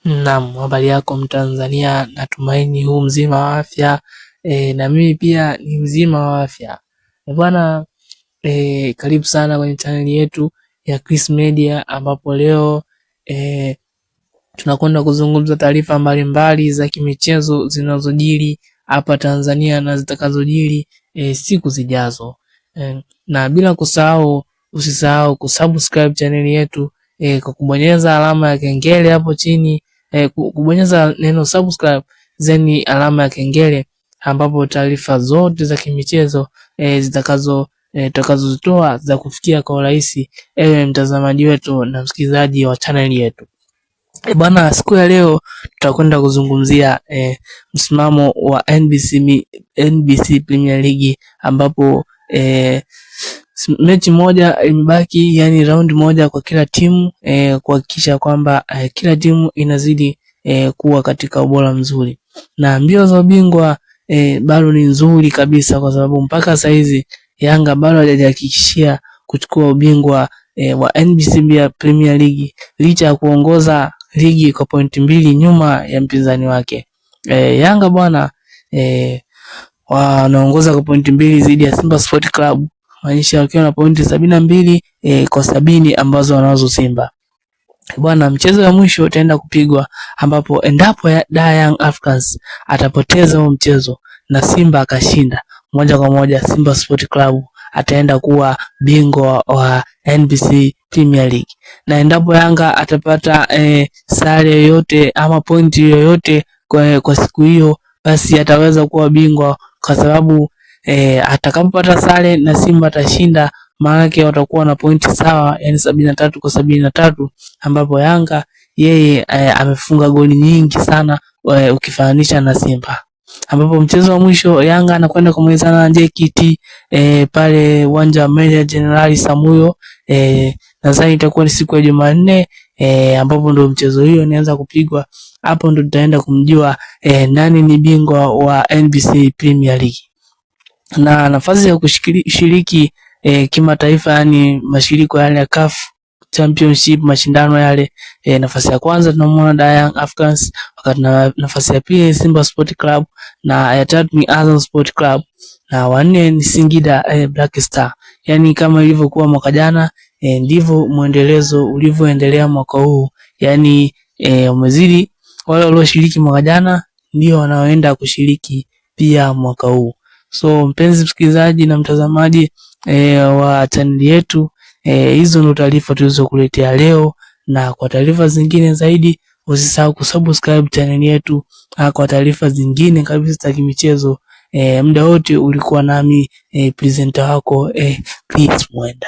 Naam, habari yako Mtanzania, natumaini huu mzima wa afya. Na mimi pia ni mzima wa afya. Bwana, karibu sana kwenye chaneli yetu ya Chris Media, ambapo leo tunakwenda kuzungumza taarifa mbalimbali za kimichezo zinazojiri hapa Tanzania na zitakazojiri siku zijazo. Na bila kusahau, usisahau kusubscribe chaneli yetu kwa kubonyeza alama ya kengele hapo chini, kubonyeza neno subscribe then alama ya kengele, ambapo taarifa zote za kimichezo zitakazozitoa za kufikia kwa urahisi ewe mtazamaji wetu na msikilizaji wa channel yetu. Bwana, siku ya leo tutakwenda kuzungumzia msimamo wa NBC Premier League, ambapo mechi moja imebaki, yani round moja kwa kila timu, kuhakikisha kwamba kila timu inazidi kuwa katika ubora mzuri, na mbio za ubingwa bado ni nzuri kabisa, kwa sababu mpaka saizi Yanga bado hajahakikishia kuchukua ubingwa wa NBC Premier League licha ya kuongoza ligi kwa pointi 2 nyuma ya mpinzani wake. Yanga bwana wanaongoza kwa pointi 2 dhidi ya Simba Sport Club, maanisha wakiwa na pointi 72 kwa 70 ambazo wanazo Simba. Bwana, mchezo wa mwisho utaenda kupigwa, ambapo endapo Young Africans atapoteza huo mchezo na Simba akashinda, moja kwa moja Simba Sport Club ataenda kuwa bingwa wa NBC Premier League. Na endapo Yanga atapata sare yoyote ama pointi yoyote kwa siku hiyo, basi ataweza kuwa bingwa, kwa sababu atakapopata sare na Simba atashinda, maana yake watakuwa na pointi sawa, yani 73 kwa 73, ambapo Yanga yeye amefunga goli nyingi sana ukifananisha na Simba, ambapo mchezo wa mwisho Yanga anakwenda kumalizana na JKT pale uwanja wa Meja Jenerali Samuyo. Nadhani itakuwa ni siku ya Jumanne, ambapo ndo mchezo hiyo inaanza kupigwa. Hapo ndo tutaenda kumjua nani ni bingwa wa NBC Premier League. Na nafasi ya kushiriki kimataifa, yani mashiriko yale ya CAF Championship, mashindano yale, nafasi ya kwanza tunamwona Young Africans, wakati na nafasi ya pili Simba Sport Club, na ya tatu ni Azam Sport Club, na wanne ni Singida Black Star. Yani kama ilivyokuwa mwaka jana, ndivyo muendelezo ulivyoendelea mwaka huu, yani umezidi wale walioshiriki mwaka jana ndio wanaoenda kushiriki pia mwaka huu. So mpenzi msikilizaji na mtazamaji wa channel yetu, hizo ndo taarifa tulizokuletea leo, na kwa taarifa zingine zaidi usisahau kusubscribe channel yetu kwa taarifa zingine kabisa za kimichezo. Muda wote ulikuwa nami presenter wako Chris Mwenda.